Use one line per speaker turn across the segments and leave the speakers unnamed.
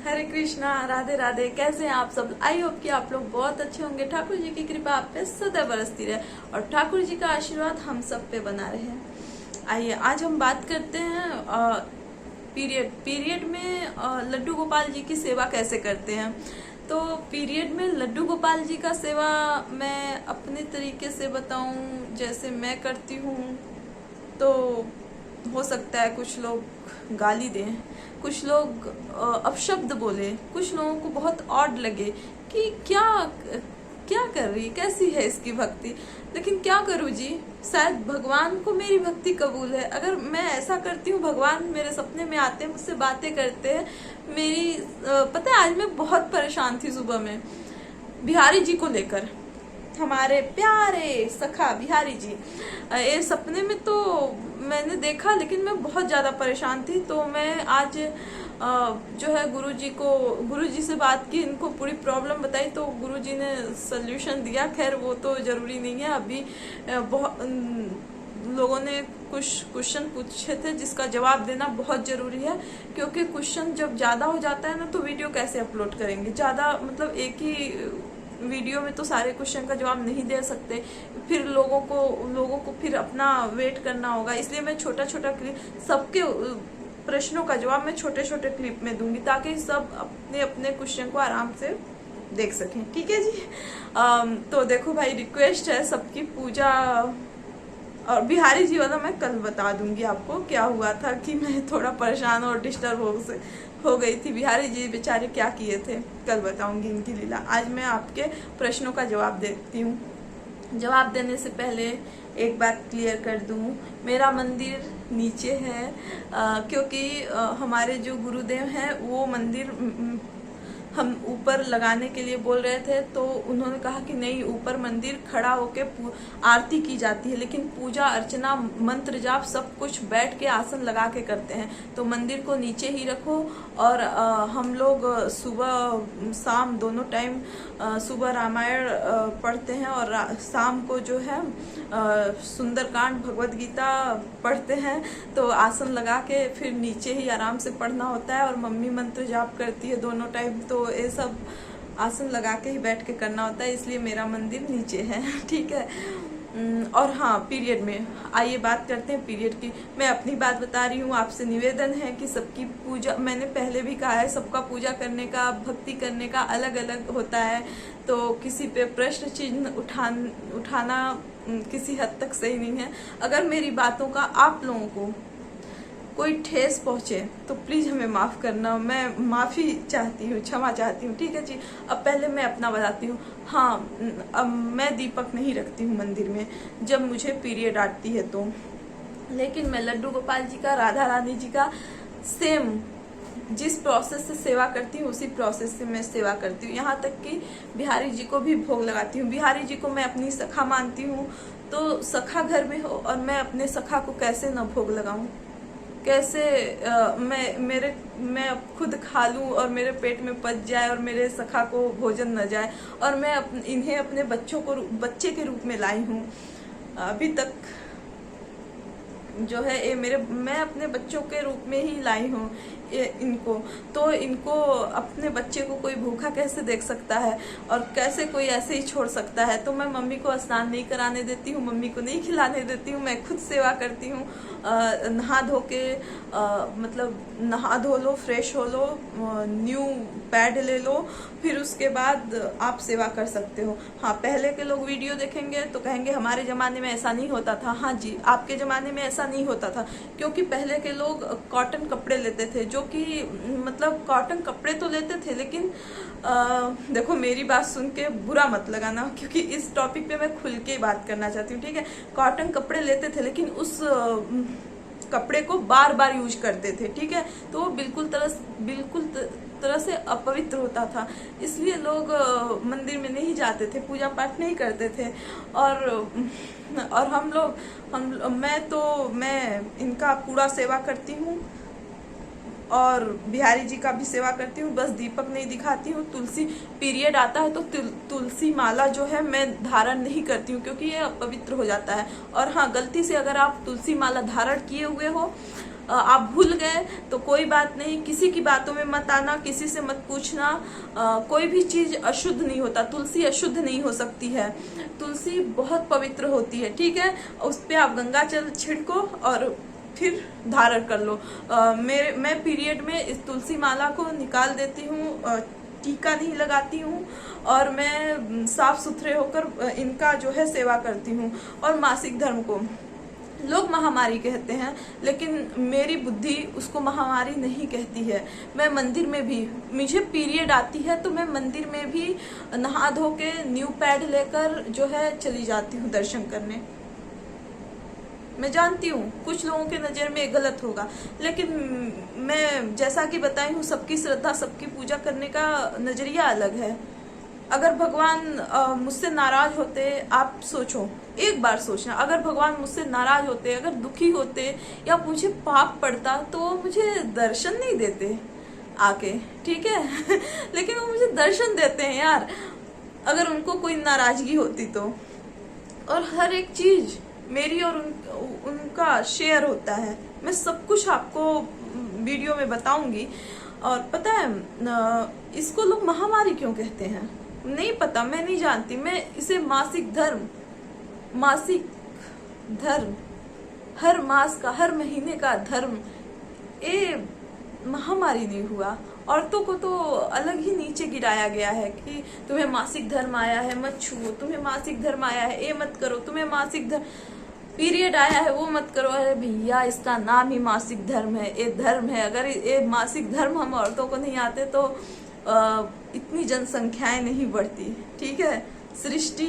हरे कृष्णा, राधे राधे। कैसे हैं आप सब? आई होप कि आप लोग बहुत अच्छे होंगे। ठाकुर जी की कृपा आप पे सदैव बरसती रहे और ठाकुर जी का आशीर्वाद हम सब पे बना रहे। आइए आज हम बात करते हैं पीरियड में लड्डू गोपाल जी की सेवा कैसे करते हैं। तो पीरियड में लड्डू गोपाल जी का सेवा मैं अपने तरीके से बताऊं, जैसे मैं करती हूँ। तो हो सकता है कुछ लोग गाली दें, कुछ लोग अपशब्द बोले, कुछ लोगों को बहुत ऑड लगे कि क्या क्या कर रही, कैसी है इसकी भक्ति। लेकिन क्या करूँ जी, शायद भगवान को मेरी भक्ति कबूल है। अगर मैं ऐसा करती हूँ, भगवान मेरे सपने में आते हैं, मुझसे बातें करते हैं। मेरी पता है आज मैं बहुत परेशान थी सुबह में बिहारी जी को लेकर, हमारे प्यारे सखा बिहारी जी। ये सपने में तो मैंने देखा, लेकिन मैं बहुत ज्यादा परेशान थी। तो मैं आज जो है गुरुजी से बात की, इनको पूरी प्रॉब्लम बताई, तो गुरुजी ने सल्यूशन दिया। खैर वो तो जरूरी नहीं है, अभी बहुत लोगों ने कुछ क्वेश्चन पूछे थे जिसका जवाब देना बहुत जरूरी है, क्योंकि क्वेश्चन जब ज्यादा हो जाता है ना तो वीडियो कैसे अपलोड करेंगे। ज्यादा मतलब एक ही वीडियो में तो सारे क्वेश्चन का जवाब नहीं दे सकते, फिर लोगों को फिर अपना वेट करना होगा। इसलिए मैं छोटा छोटा क्लिप, सबके प्रश्नों का जवाब मैं छोटे छोटे क्लिप में दूंगी, ताकि सब अपने अपने क्वेश्चन को आराम से देख सकें। ठीक है जी। तो देखो भाई, रिक्वेस्ट है सबकी, पूजा और बिहारी जी वाला मैं कल बता दूंगी आपको क्या हुआ था, कि मैं थोड़ा परेशान और डिस्टर्ब हो गई थी। बिहारी जी बेचारे क्या किए थे, कल बताऊंगी इनकी लीला। आज मैं आपके प्रश्नों का जवाब देती हूँ। जवाब देने से पहले एक बात क्लियर कर दूं, मेरा मंदिर नीचे है, क्योंकि हमारे जो गुरुदेव हैं वो मंदिर हम ऊपर लगाने के लिए बोल रहे थे। तो उन्होंने कहा कि नहीं, ऊपर मंदिर खड़ा होके आरती की जाती है, लेकिन पूजा अर्चना मंत्र जाप सब कुछ बैठ के आसन लगा के करते हैं। तो मंदिर को नीचे ही रखो। और हम लोग सुबह शाम दोनों टाइम सुबह रामायण पढ़ते हैं, और शाम को जो है सुंदरकांड भगवत गीता पढ़ते हैं। तो आसन लगा के फिर नीचे ही आराम से पढ़ना होता है, और मम्मी मंत्र जाप करती है दोनों टाइम। तो ये सब आसन लगा के ही बैठ के करना होता है, इसलिए मेरा मंदिर नीचे है। ठीक है। और हाँ, पीरियड में आइए बात करते हैं पीरियड की। मैं अपनी बात बता रही हूँ, आपसे निवेदन है कि सबकी पूजा, मैंने पहले भी कहा है, सबका पूजा करने का, भक्ति करने का अलग अलग होता है। तो किसी पे प्रश्न चिन्ह उठाना किसी हद तक सही नहीं है। अगर मेरी बातों का आप लोगों को कोई ठेस पहुंचे तो प्लीज हमें माफ करना, मैं माफी चाहती हूँ, क्षमा चाहती हूँ। ठीक है जी। अब पहले मैं अपना बताती हूँ। हाँ, अब मैं दीपक नहीं रखती हूँ मंदिर में जब मुझे पीरियड आती है तो, लेकिन मैं लड्डू गोपाल जी का, राधा रानी जी का सेम जिस प्रोसेस से सेवा करती हूँ उसी प्रोसेस से मैं सेवा करती हूँ। यहाँ तक कि बिहारी जी को भी भोग लगाती हूँ। बिहारी जी को मैं अपनी सखा मानती हूँ, तो सखा घर में हो और मैं अपने सखा को कैसे न भोग लगाऊं, कैसे मैं खुद खा लूं और मेरे पेट में पच जाए और मेरे सखा को भोजन न जाए। और मैं इन्हें अपने बच्चे के रूप में लाई हूँ। अभी तक जो है ये मैं अपने बच्चों के रूप में ही लाई हूँ इनको। तो इनको, अपने बच्चे को कोई भूखा कैसे देख सकता है, और कैसे कोई ऐसे ही छोड़ सकता है। तो मैं मम्मी को स्नान नहीं कराने देती हूँ, मम्मी को नहीं खिलाने देती हूँ, मैं खुद सेवा करती हूँ। नहा धो के मतलब नहा धो लो, फ्रेश हो लो, न्यू पैड ले लो, फिर उसके बाद आप सेवा कर सकते हो। हाँ, पहले के लोग वीडियो देखेंगे तो कहेंगे हमारे ज़माने में ऐसा नहीं होता था। हाँ जी, आपके ज़माने में ऐसा नहीं होता था, क्योंकि पहले के लोग कॉटन कपड़े लेते थे, जो कि मतलब कॉटन कपड़े तो लेते थे, लेकिन देखो मेरी बात सुन के बुरा मत लगाना, क्योंकि इस टॉपिक पे मैं खुल के बात करना चाहती हूँ। ठीक है। कॉटन कपड़े लेते थे, लेकिन उस कपड़े को बार बार यूज करते थे। ठीक है। तो वो बिल्कुल तरह से अपवित्र होता था, इसलिए लोग मंदिर में नहीं जाते थे, पूजा पाठ नहीं करते थे। और मैं इनका पूरा सेवा करती हूँ, और बिहारी जी का भी सेवा करती हूँ। बस दीपक नहीं दिखाती हूँ। तुलसी पीरियड आता है तो तुलसी माला जो है मैं धारण नहीं करती हूँ, क्योंकि ये अपवित्र हो जाता है। और हाँ, गलती से अगर आप तुलसी माला धारण किए हुए हो आप भूल गए तो कोई बात नहीं, किसी की बातों में मत आना, किसी से मत पूछना। कोई भी चीज अशुद्ध नहीं होता, तुलसी अशुद्ध नहीं हो सकती है, तुलसी बहुत पवित्र होती है, ठीक है। उस पे आप गंगा जल छिड़को और फिर धारण कर लो। मैं पीरियड में इस तुलसी माला को निकाल देती हूँ, टीका नहीं लगाती हूँ, और मैं साफ सुथरे होकर इनका जो है सेवा करती हूँ। और मासिक धर्म को लोग महामारी कहते हैं, लेकिन मेरी बुद्धि उसको महामारी नहीं कहती है। मैं मंदिर में भी, मुझे पीरियड आती है तो मैं मंदिर में भी नहा धो के न्यू पैड लेकर जो है चली जाती हूँ दर्शन करने। मैं जानती हूँ कुछ लोगों के नज़र में गलत होगा, लेकिन मैं जैसा कि बताई हूँ, सबकी श्रद्धा, सबकी पूजा करने का नज़रिया अलग है। अगर भगवान मुझसे नाराज होते, आप सोचो, एक बार सोचना, अगर भगवान मुझसे नाराज होते, अगर दुखी होते या मुझे पाप पड़ता तो वो मुझे दर्शन नहीं देते आके, ठीक है। लेकिन वो मुझे दर्शन देते हैं यार, अगर उनको कोई नाराजगी होती तो। और हर एक चीज मेरी और उनका शेयर होता है। मैं सब कुछ आपको वीडियो में बताऊंगी। और पता है इसको लोग महामारी क्यों कहते हैं, नहीं पता, मैं नहीं जानती। मैं इसे मासिक धर्म, हर मास का, हर महीने का धर्म, ये महामारी नहीं हुआ। औरतों को तो अलग ही नीचे गिराया गया है कि तुम्हें मासिक धर्म आया है मत छुओ, तुम्हें मासिक धर्म आया है ये मत करो, तुम्हें मासिक धर्म पीरियड आया है वो मत करो। अरे भैया, इसका नाम ही मासिक धर्म है, ये धर्म है। अगर ये मासिक धर्म हम औरतों को नहीं आते तो इतनी जनसंख्याएं नहीं बढ़ती, ठीक है। सृष्टि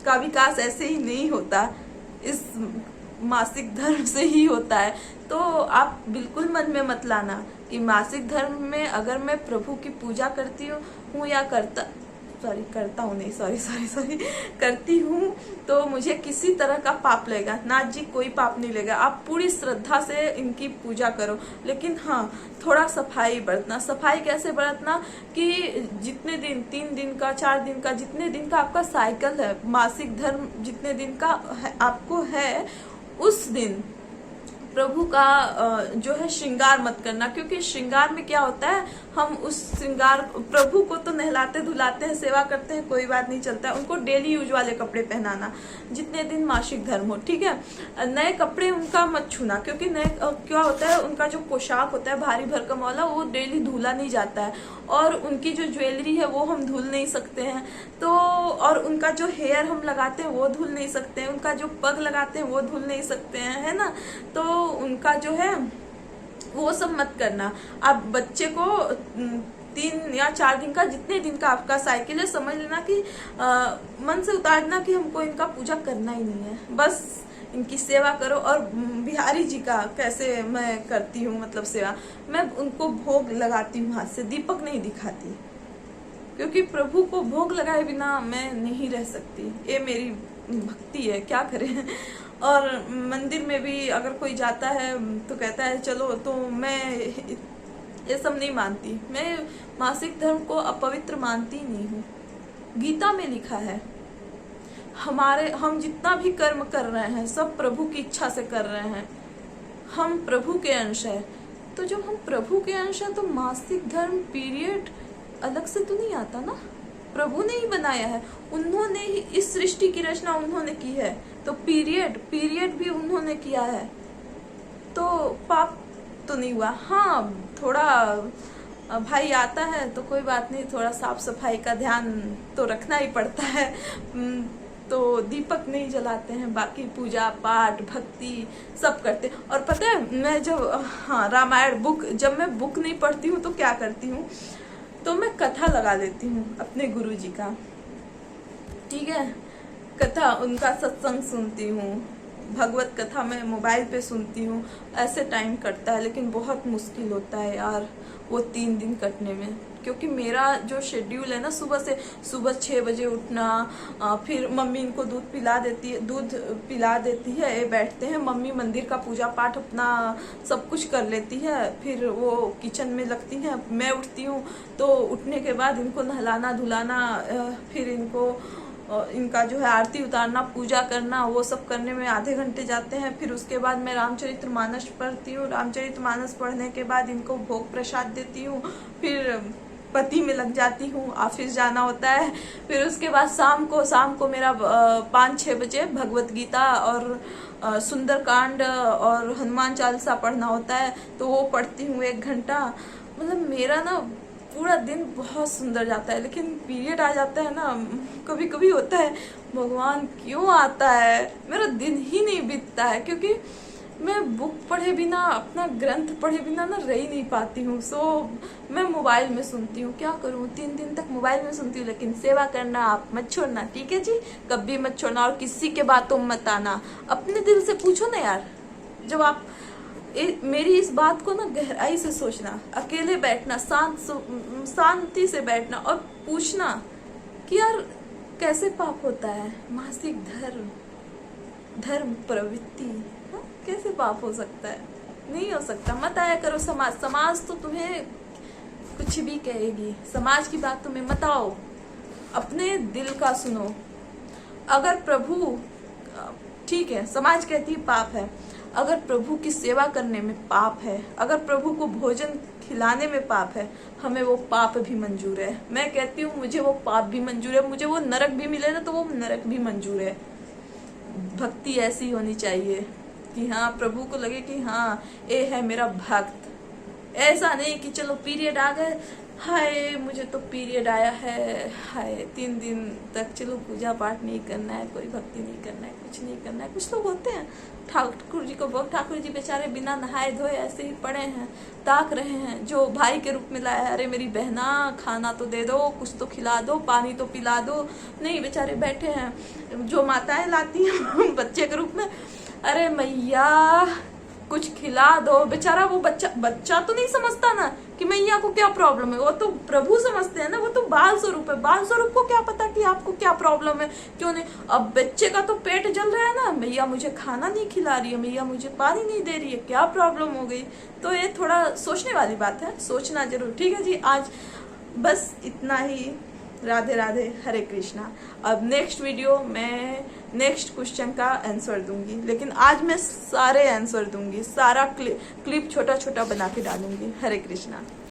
का विकास ऐसे ही नहीं होता, इस मासिक धर्म से ही होता है। तो आप बिल्कुल मन में मत लाना कि मासिक धर्म में अगर मैं प्रभु की पूजा करती हूँ या करती हूँ तो मुझे किसी तरह का पाप लगेगा। नाथ जी, कोई पाप नहीं लगेगा, आप पूरी श्रद्धा से इनकी पूजा करो। लेकिन हाँ, थोड़ा सफाई बरतना। सफाई कैसे बरतना कि जितने दिन, 3 दिन का, 4 दिन का, जितने दिन का आपका साइकिल है, मासिक धर्म जितने दिन का आपको है, उस दिन प्रभु का जो है श्रृंगार मत करना। क्योंकि श्रृंगार में क्या होता है, हम उस श्रृंगार, प्रभु को तो नहलाते धुलाते हैं, सेवा करते हैं, कोई बात नहीं चलता है। उनको डेली यूज वाले कपड़े पहनाना जितने दिन मासिक धर्म हो, ठीक है। नए कपड़े उनका मत छूना, क्योंकि नए क्या होता है, उनका जो पोशाक होता है भारी भरकम वाला, वो डेली धुला नहीं जाता है। और उनकी जो ज्वेलरी है वो हम धुल नहीं सकते हैं। तो और उनका जो हेयर हम लगाते हैं वो धुल नहीं सकते हैं, उनका जो पग लगाते हैं वो धुल नहीं सकते हैं, है ना। तो उनका जो है वो सब मत करना। आप बच्चे को 3 या 4 दिन का, जितने दिन का आपका साइकिल है, समझ लेना कि मन से उतारना कि हमको इनका पूजा करना ही नहीं है, बस इनकी सेवा करो। और बिहारी जी का कैसे मैं करती हूँ, मतलब सेवा, मैं उनको भोग लगाती हूँ हाथ से, दीपक नहीं दिखाती, क्योंकि प्रभु को भोग लगाए बिना मैं नहीं रह सकती। ये मेरी भक्ति है, क्या करें। और मंदिर में भी अगर कोई जाता है तो कहता है चलो, तो मैं ये सब नहीं मानती। मैं मासिक धर्म को अपवित्र मानती नहीं हूँ। गीता में लिखा है, हम जितना भी कर्म कर रहे हैं सब प्रभु की इच्छा से कर रहे हैं, हम प्रभु के अंश है। तो जब हम प्रभु के अंश है तो मासिक धर्म, पीरियड अलग से तो नहीं आता ना, प्रभु ने ही बनाया है, उन्होंने ही इस सृष्टि की रचना उन्होंने की है। तो पीरियड भी उन्होंने किया है, तो पाप तो नहीं हुआ। हाँ, थोड़ा भाई आता है तो कोई बात नहीं, थोड़ा साफ सफाई का ध्यान तो रखना ही पड़ता है। तो दीपक नहीं जलाते हैं, बाकी पूजा पाठ भक्ति सब करते हैं। और पता है, मैं जब रामायण बुक, जब मैं बुक नहीं पढ़ती हूँ तो क्या करती हूँ, तो मैं कथा लगा लेती हूँ अपने गुरु जी का, ठीक है। कथा, उनका सत्संग सुनती हूँ, भगवत कथा मैं मोबाइल पे सुनती हूँ। ऐसे टाइम कटता है, लेकिन बहुत मुश्किल होता है यार वो 3 दिन कटने में, क्योंकि मेरा जो शेड्यूल है ना, सुबह 6 बजे उठना, फिर मम्मी इनको दूध पिला देती है, ये बैठते हैं, मम्मी मंदिर का पूजा पाठ अपना सब कुछ कर लेती है, फिर वो किचन में लगती हैं, मैं उठती हूँ। तो उठने के बाद इनको नहलाना धुलाना, फिर इनको और इनका जो है आरती उतारना, पूजा करना, वो सब करने में आधे घंटे जाते हैं। फिर उसके बाद मैं रामचरितमानस पढ़ती हूँ। रामचरितमानस पढ़ने के बाद इनको भोग प्रसाद देती हूँ। फिर पति में लग जाती हूँ, ऑफिस जाना होता है। फिर उसके बाद शाम को मेरा 5-6 बजे भगवत गीता और सुंदरकांड और हनुमान चालीसा पढ़ना होता है, तो वो पढ़ती हूँ 1 घंटा। मतलब मेरा ना पूरा दिन बहुत सुंदर जाता है। लेकिन पीरियड आ जाता है ना, कभी कभी होता है भगवान क्यों आता है, मेरा दिन ही नहीं बीतता है, क्योंकि मैं बुक पढ़े बिना, अपना ग्रंथ पढ़े बिना ना रह ही नहीं पाती हूँ। सो मैं मोबाइल में सुनती हूँ। क्या करूँ, 3 दिन तक मोबाइल में सुनती हूँ। लेकिन सेवा करना आप मत छोड़ना, ठीक है जी, कभी मत छोड़ना। और किसी के बातों में मत आना, अपने दिल से पूछो ना यार। जब आप मेरी इस बात को ना गहराई से सोचना, अकेले बैठना, शांति से बैठना और पूछना कि यार कैसे पाप होता है। मासिक धर्म प्रवृत्ति, कैसे पाप हो सकता है? नहीं हो सकता। मत आया करो समाज तो तुम्हें कुछ भी कहेगी। समाज की बात तुम्हें मत आओ, अपने दिल का सुनो। अगर प्रभु, ठीक है समाज कहती है पाप है, अगर प्रभु की सेवा करने में पाप है, अगर प्रभु को भोजन खिलाने में पाप है, हमें वो पाप भी मंजूर है। मैं कहती हूँ मुझे वो पाप भी मंजूर है, मुझे वो नरक भी मिले ना तो वो नरक भी मंजूर है। भक्ति ऐसी होनी चाहिए कि हाँ प्रभु को लगे कि हाँ ये है मेरा भक्त। ऐसा नहीं कि चलो पीरियड आ गए, हाय मुझे तो पीरियड आया है, हाय 3 दिन तक चलो पूजा पाठ नहीं करना है, कोई भक्ति नहीं करना है, कुछ नहीं करना है। कुछ लोग होते हैं ठाकुर जी को बहुत, ठाकुर जी बेचारे बिना नहाए धोए ऐसे ही पड़े हैं, ताक रहे हैं। जो भाई के रूप में लाया है, अरे मेरी बहना खाना तो दे दो, कुछ तो खिला दो, पानी तो पिला दो, नहीं बेचारे बैठे हैं। जो माताएं लाती हैं बच्चे के रूप में, अरे मैया कुछ खिला दो। बेचारा वो बच्चा तो नहीं समझता ना कि मैया को क्या प्रॉब्लम है, वो तो प्रभु समझते हैं ना, वो तो बाल स्वरूप है। बाल स्वरूप को क्या पता कि आपको क्या प्रॉब्लम है, क्यों नहीं। अब बच्चे का तो पेट जल रहा है ना, मैया मुझे खाना नहीं खिला रही है, मैया मुझे पानी नहीं दे रही है, क्या प्रॉब्लम हो गई। तो ये थोड़ा सोचने वाली बात है, सोचना जरूर। ठीक है जी, आज बस इतना ही। राधे राधे, हरे कृष्णा। अब नेक्स्ट वीडियो में नेक्स्ट क्वेश्चन का आंसर दूंगी, लेकिन आज मैं सारे आंसर दूंगी, सारा क्लिप छोटा छोटा बना के डालूंगी। हरे कृष्णा।